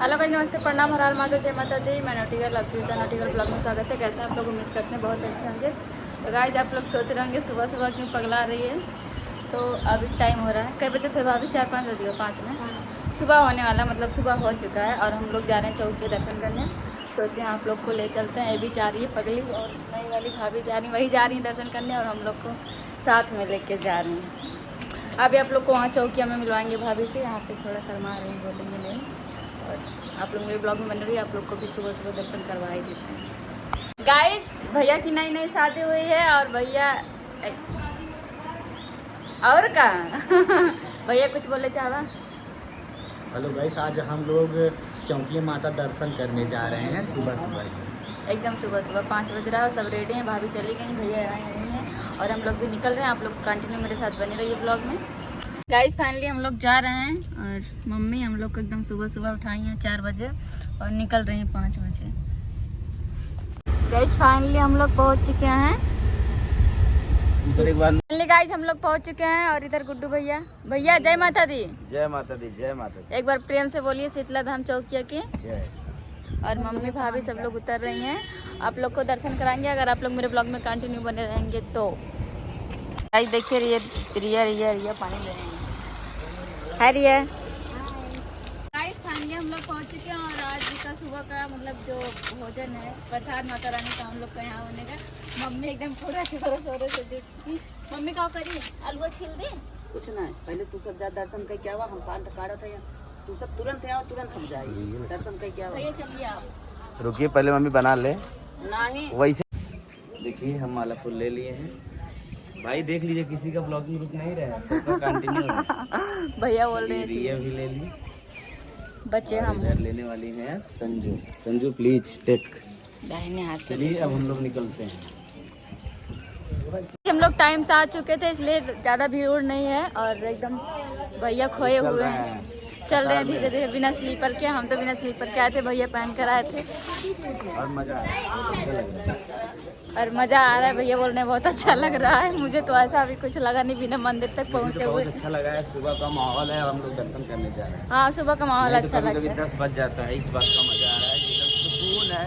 Hello guys, नमस्ते, प्रणाम, हर हर महादेव, जय माता दी। मैं नोटिकल लक्ष्मीता नोटिकल ब्लॉग में स्वागत है। कैसे आप लोग उम्मीद करते हैं बहुत अच्छे होंगे। तो गाइस आप लोग सोच रहे होंगे सुबह सुबह क्यों पगला रही है। तो अभी टाइम हो रहा है, कई बजे थे भाभी? 4-5 बजे हो, 5 में सुबह होने वाला, मतलब सुबह हो चुका है। और हम लोग जा रहे हैं चौक के दर्शन करने। सोचे आप लोग को ले चलते हैं। ये भी जा रही है पगली और नई वाली भाभी जा रही, वही जा रही है दर्शन करने और हम लोग को साथ में लेके जा रही हैं। अभी आप लोग को वहाँ चौकिया में मिलवाएंगे भाभी से। यहाँ पे थोड़ा शर्मा रही हैं, बोलेंगे नहीं। और आप लोग मेरे ब्लॉग में बन रही है, आप लोग को भी सुबह सुबह दर्शन करवा ही देते हैं। गाइस भैया की नई नई शादी हुई है और भैया और का भैया कुछ बोले चाहवा? हेलो गाइस, आज हम लोग चौकिया माता दर्शन करने जा रहे हैं सुबह सुबह। एकदम सुबह सुबह 5 बज रहा है, सब रेडी हैं। भाभी चली गई, भैया आए नहीं हैं और हम लोग भी निकल रहे हैं। आप लोग कंटिन्यू मेरे साथ बने रहिए ब्लॉग में। गाइस फाइनली हम लोग जा रहे हैं और मम्मी हम लोग को एकदम सुबह सुबह उठाई हैं 4 बजे और निकल रहे हैं 5 बजे। गाइस फाइनली हम लोग पहुंच चुके हैं। फाइनली गाइस हम लोग पहुंच चुके हैं और इधर गुड्डू भैया। भैया जय माता दी। जय माता दी, जय माता दी। एक बार प्रेम से बोलिए शीतला धाम चौकिया की जय। और मम्मी भाभी सब लोग उतर रही हैं। आप लोग को दर्शन कराएंगे अगर आप लोग मेरे ब्लॉग में कंटिन्यू बने रहेंगे तो। गाइस देखिए रिया रिया रिया पानी ले रही है। हाय रिया। गाइस फाइनली हम लोग पहुंच चुके हैं और आज का सुबह का मतलब जो भोजन है प्रसाद माता रानी का हम लोग का यहाँ होने का। मम्मी एकदम पूरा जोरों से देखती। मम्मी क्या करी? आलू छील दी? कुछ ना, पहले तू सब जा दर्शन कर क्या हुआ। हम पान काढ़ा था यहाँ, तू सब तुरंत आओ, तुरंत हम जाएंगे दर्शन कर क्या हुआ। भैया चलिए आप। रुकिए, पहले मम्मी बना ले। नहीं वैसे देखिए हम माला फूल ले लिए हैं। भाई देख लीजिए, किसी का ब्लॉगिंग रुक नहीं रहा है, सबका कंटिन्यू है। भैया बोल रहे हैं रिया भी ले ली, बच्चे और हम इधर लेने वाली हैं संजू। Sanju please take. दाहिने हाथ से। चलिए अब हम लोग निकलते हैं। हम लोग टाइम से आ चुके थे इसलिए ज़्यादा भीड़ नहीं है और एकदम भैया खोए हुए हैं। चल रहे हैं धीरे धीरे बिना स्लीपर के। हम तो बिना स्लीपर के आए थे, भैया पहन कर आए थे और मजा आ रहा है, अच्छा लग रहा है। और मज़ा आ रहा है। भैया बोल रहे हैं बहुत अच्छा लग रहा है। मुझे तो ऐसा अभी कुछ लगा नहीं बिना मंदिर तक पहुँचे हुए। बहुत अच्छा लगा है, सुबह का माहौल है, हम लोग दर्शन करने जा रहे हैं। हाँ सुबह का माहौल अच्छा लगता कभी है। 10 बज जाता है, इस बात का मजा आ रहा है, एकदम सुकून है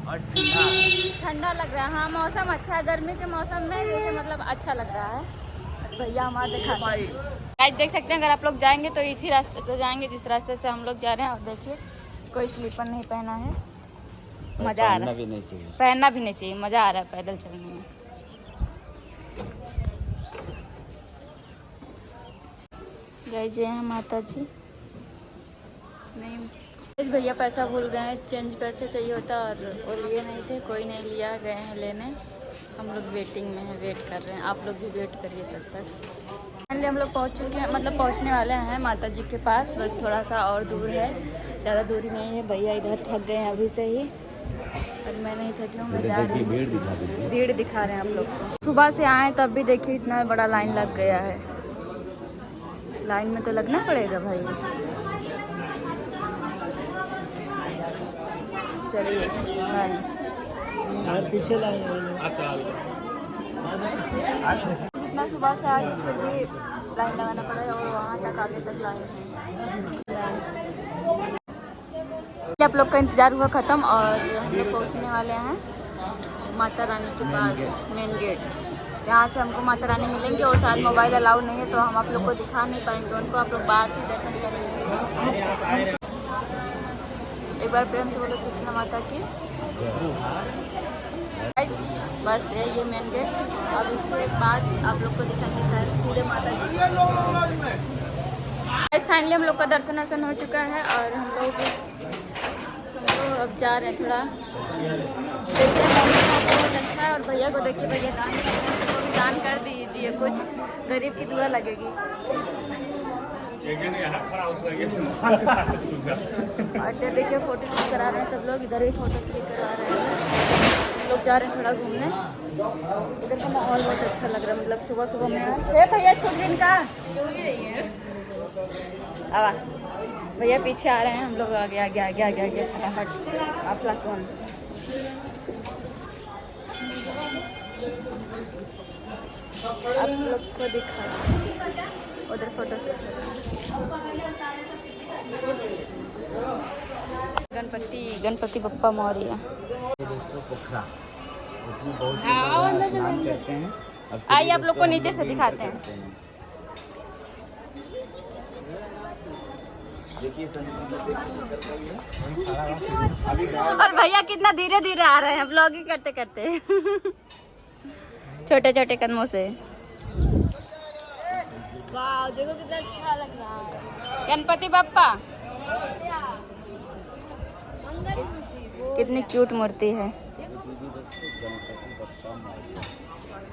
और ठंडा ठंडा लग रहा है। हाँ मौसम अच्छा है, गर्मी के मौसम में जैसे मतलब अच्छा लग रहा है। भैया हमारे देखा आज देख सकते हैं। अगर आप लोग जाएंगे तो इसी रास्ते से जाएंगे जिस रास्ते से हम लोग जा रहे हैं। और देखिए कोई स्लीपर नहीं पहना है, मज़ा आ रहा है। भी नहीं चाहिए, पहनना भी नहीं चाहिए, मज़ा आ रहा है पैदल चलने में। जय जय हैं माता जी। नहीं भैया पैसा भूल गए हैं, चेंज पैसे चाहिए होता और वो लिए नहीं थे, कोई नहीं लिया, गए हैं लेने। हम लोग वेटिंग में हैं, वेट कर रहे हैं। आप लोग भी वेट करिए तब तक। फाइनली हम लोग पहुंच चुके हैं, मतलब पहुंचने वाले हैं माता जी के पास। बस थोड़ा सा और दूर है, ज़्यादा दूरी नहीं है। भैया इधर थक गए हैं अभी से ही और मैं नहीं थकी हूँ, मैं जा रही हूँ। भीड़ दिखा रहे हैं आप लोग को। सुबह से आए तब भी देखिए इतना बड़ा लाइन लग गया है। लाइन में तो लगना पड़ेगा भाई। चलिए पीछे जितना सुबह से आगे फिर भी लाइन लगाना पड़ेगा और वहाँ तक आगे तक लाइन है। आप लोग का इंतज़ार हुआ ख़त्म और हम लोग पहुँचने वाले हैं माता रानी के पास, मेन गेट। यहाँ से हमको माता रानी मिलेंगे और साथ मोबाइल अलाउ नहीं है तो हम आप लोग को दिखा नहीं पाएंगे उनको। आप लोग बाहर से दर्शन कर लीजिए। एक बार प्रेम से बोलो शीतला माता की। बस यही है मेन गेट। अब इसके बाद आप लोग को दिखाएंगे सीधे माता जी। फाइनली हम लोग का दर्शन वर्शन हो चुका है और हम लोग अब जा रहे हैं। थोड़ा बहुत अच्छा है और भैया को देखिए, भैया दान कर दीजिए, कुछ गरीब की दुआ लगेगी। और देखिए फोटो क्लिक करा रहे हैं सब लोग, इधर भी फोटो क्लिक करा रहे हैं। लोग जा रहे हैं थोड़ा घूमने। इधर का माहौल बहुत अच्छा लग रहा है, मतलब सुबह सुबह में भैया छोड़ दिन का आवा भैया पीछे आ रहे हैं, हम लोग आगे आगे आगे आगे आगे फटाफट। काफला कौन आप लोग को दिखा उधर फोटो से गणपति बप्पा मौर्य। दोस्तों पोखरा, इसमें बहुत से हाँ, लोग अंदर स्नान चलेंगे। करते हैं। अब आइए चलिए आप लोग दोस्तों, को हम नीचे लोग से भी दिखाते इंटर हैं। करते देखिए और भैया कितना धीरे धीरे आ रहे हैं ब्लॉगिंग करते करते छोटे छोटे कदमों से। वाह देखो कितना अच्छा लग रहा है। गणपति बप्पा कितनी क्यूट मूर्ति है।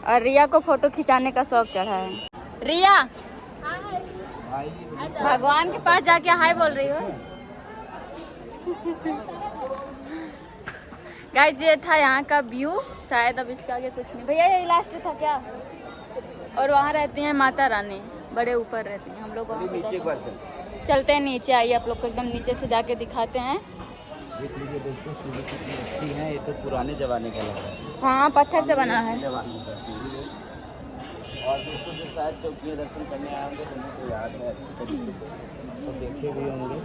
और रिया को फोटो खिंचाने का शौक चढ़ा है। रिया भगवान के पास जाके हाय बोल रही हो। गाइस ये था यहाँ का व्यू, शायद अब इसके आगे कुछ नहीं। भैया ये लास्ट था क्या? और वहाँ रहती हैं माता रानी, बड़े ऊपर रहती हैं। हम लोग वहाँ से चलते हैं नीचे। आइए आप लोग को एकदम नीचे से जाके दिखाते हैं। है, ये तो पुराने जमाने का लग रहा है। हाँ पत्थर से बना है। और दोस्तों जो शायद चौकी दर्शन करने आए होंगे तुम्हें तो याद है अच्छी तरीके से, तो देखे भी होंगे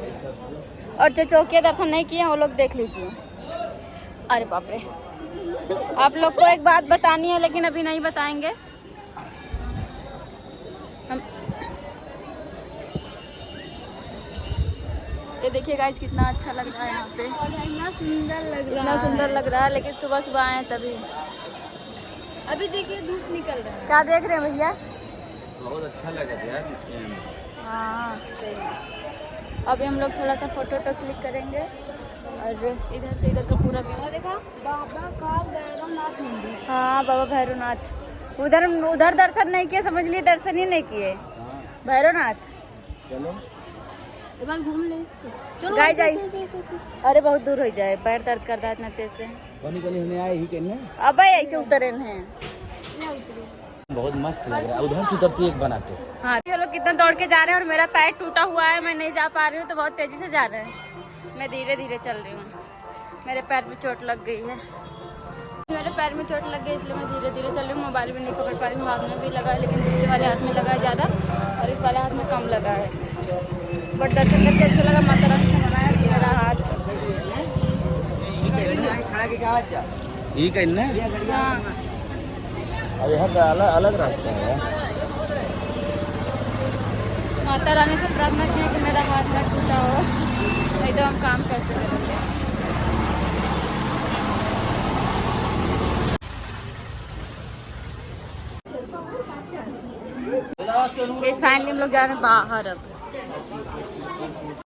ये सब। और जो चौकिया दर्शन नहीं किए वो लोग देख लीजिए। अरे बाप रे, आप लोग को एक बात बतानी है लेकिन अभी नहीं बताएंगे हम। ये देखिए गाइस कितना अच्छा लग रहा है यहाँ पे, इतना सुंदर लग रहा है। लेकिन सुबह सुबह आए तभी। अभी देखिए धूप निकल रहा है। क्या देख रहे हैं भैया? बहुत अच्छा लगा यार। हाँ सही। अभी हम लोग थोड़ा सा फोटो क्लिक करेंगे और इधर से इधर का पूरा व्यू देखा। बाबा काल भैरवनाथ मंदिर। हाँ बाबा भैरवनाथ। उधर दर्शन नहीं किए, समझ लिए दर्शन ही नहीं किए। भैरवनाथ चलो एक बार घूम ले इसको। चलो गाइस अरे बहुत दूर हो जाए, पैर दर्द कर रहा है इतना तेज से। कनी हमने आए ही कहने अब ऐसे उतरे हैं। बहुत मस्त लग रहा है। उधर से उधर एक बनाते हैं। हाँ ये लोग कितना दौड़ के जा रहे हैं और मेरा पैर टूटा हुआ है, मैं नहीं जा पा रही हूँ। तो बहुत तेजी से जा रहे हैं, मैं धीरे धीरे चल रही हूँ। मेरे पैर में चोट लग गई है, मेरे पैर में चोट लग गई इसलिए मैं धीरे धीरे चल रही हूँ। मोबाइल भी नहीं पकड़ पा रही हूँ। हाथ में भी लगा है लेकिन दूसरे वाले हाथ में लगा है ज़्यादा और इस वाले हाथ में कम लगा है। बट दर्शन करके अच्छा लगा। माता रानी से मनाया मेरा हाथ। ये कहना हाँ अब यहाँ का अलग रास्ता है। माता रानी से प्रार्थना की कि मेरा हाथ न टूटा हो, नहीं तो हम काम कैसे करेंगे। फाइनली हम लोग जा रहे हैं बाहर। अब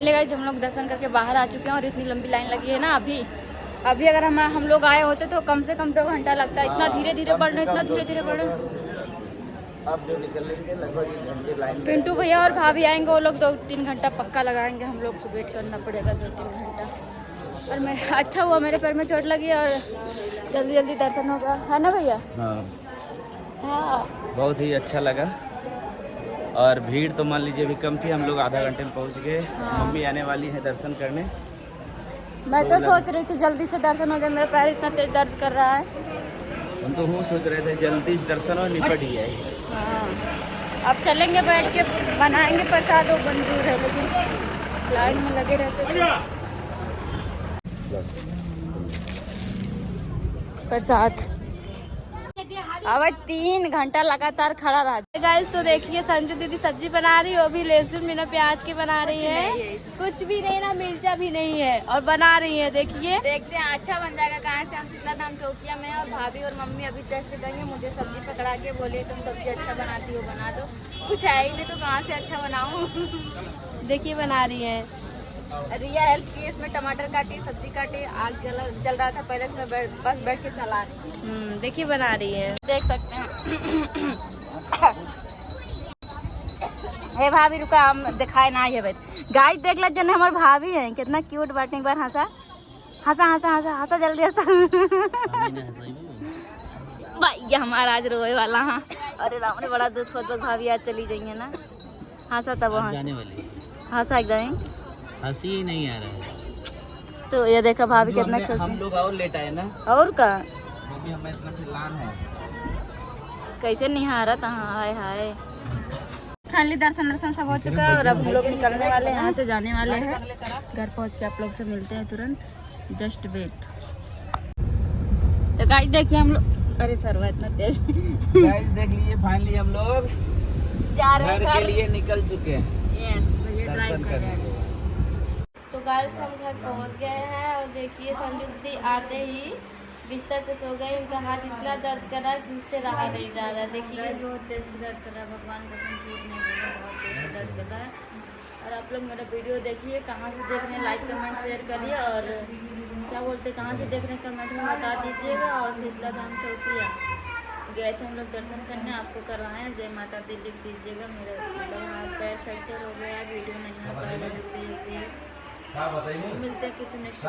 गाइस हम लोग दर्शन करके बाहर आ चुके हैं और इतनी लंबी लाइन लगी है ना। अभी अगर हम लोग आए होते तो कम से कम 2 घंटा लगता है। इतना धीरे धीरे बढ़ रहे, इतना धीरे धीरे बढ़ रहे। अब जो निकलेंगे लगभग 1 घंटे लाइन। पिंटू भैया और भाभी आएंगे, वो लोग 2-3 घंटा पक्का लगाएंगे। हम लोग को वेट करना पड़ेगा 2-3 घंटा। और मैं अच्छा हुआ मेरे पैर में चोट लगी और जल्दी जल्दी दर्शन होगा, है ना भैया? हाँ बहुत ही अच्छा लगा। और भीड़ तो मान लीजिए भी कम थी, हम लोग आधा घंटे में पहुंच गए। मम्मी आने वाली है दर्शन करने। मैं तो सोच रही थी जल्दी से दर्शन हो जाए, मेरा पैर इतना तेज दर्द कर रहा है। हम तो वो सोच रहे थे जल्दी से दर्शन और निपट ही जाए। हाँ अब चलेंगे बैठ के बनाएंगे प्रसाद, वो मंजूर है लेकिन लाइन में लगे रहते थे। प्रसाद अब 3 घंटा लगातार खड़ा रहा। गाइस तो देखिए संजू दीदी सब्जी बना रही है, वो भी लहसुन बिना प्याज के बना रही है। कुछ भी नहीं ना, मिर्चा भी नहीं है और बना रही है। देखिए देखते हैं अच्छा बन जाएगा। कहाँ से हम शीतला धाम चौकिया में और भाभी और मम्मी अभी टेस्ट करेंगे। मुझे सब्जी पकड़ा के बोले तुम सब्जी अच्छा बनाती हो, बना दो। कुछ है ही नहीं तो कहाँ से अच्छा बनाऊँ। देखिए बना रही है। रिया हेल्प की, इसमें टमाटर काटी, सब्जी काटी, आग जल रहा था पहले से मैं बस बैठ के चला रही। देखिए बना रही है, देख सकते हैं। हे भाभी रुका, हम दिखाए ना ये गाइस देख लो जन हमारे भाभी हैं कितना क्यूट बाटे। एक बार हंसा हंसा हंसा हंसा हंसा जल्दी हंसा। भाई हमारा आज रोए वाला। हाँ अरे राम ने बड़ा दुख होता, भाभी आज चली जाएंगे ना। हंसा तब जाने वाली हंसा एकदम हंसी ही नहीं आ रहा है। तो ये देखा भाभी कितना खुश है। हम लोग और लेट आए ना, और का मम्मी हमें इतना चिल्लान है। कैसे निहारा था। हाय हाय फाइनली दर्शन वर्शन सब हो चुका है और अब हम लोग निकलने वाले हैं, यहाँ से जाने वाले हैं। घर पहुँच के आप लोग से मिलते हैं तुरंत, जस्ट वेट। तो गाइस देखिए हम लोग, अरे सरवा इतना तेज गाइस देख लीजिए फाइनली हम लोग जा रहे घर हैं के लिए निकल चुके हैं। यस, तो ये ड्राइव दर्शन कर रहे हैं। तो गाइस हम घर पहुंच गए हैं और देखिए संजू दीदी आते ही बिस्तर पे सो गए। इनका हाथ इतना दर्द कर रहा है कि इनसे रहा नहीं जा रहा है। देखिए गाइस बहुत तेज से दर्द कर रहा है, भगवान कसम झूठ नहीं बोला, बहुत तेज से दर्द कर रहा है। और आप लोग मेरा वीडियो देखिए, कहाँ से देख रहे हैं लाइक कमेंट शेयर करिए और क्या बोलते हैं कहाँ से देख रहे हैं कमेंट में बता दीजिएगा। और शीतला धाम चौकिया गए थे हम लोग दर्शन करने, आपको करवाएं, जय माता दी लिख दीजिएगा। मेरा मतलब हाथ पैर फ्रैक्चर हो गया है, वीडियो नहीं आ पाएगा जल्दी जल्दी। मिलते हैं किसी नेक्स्ट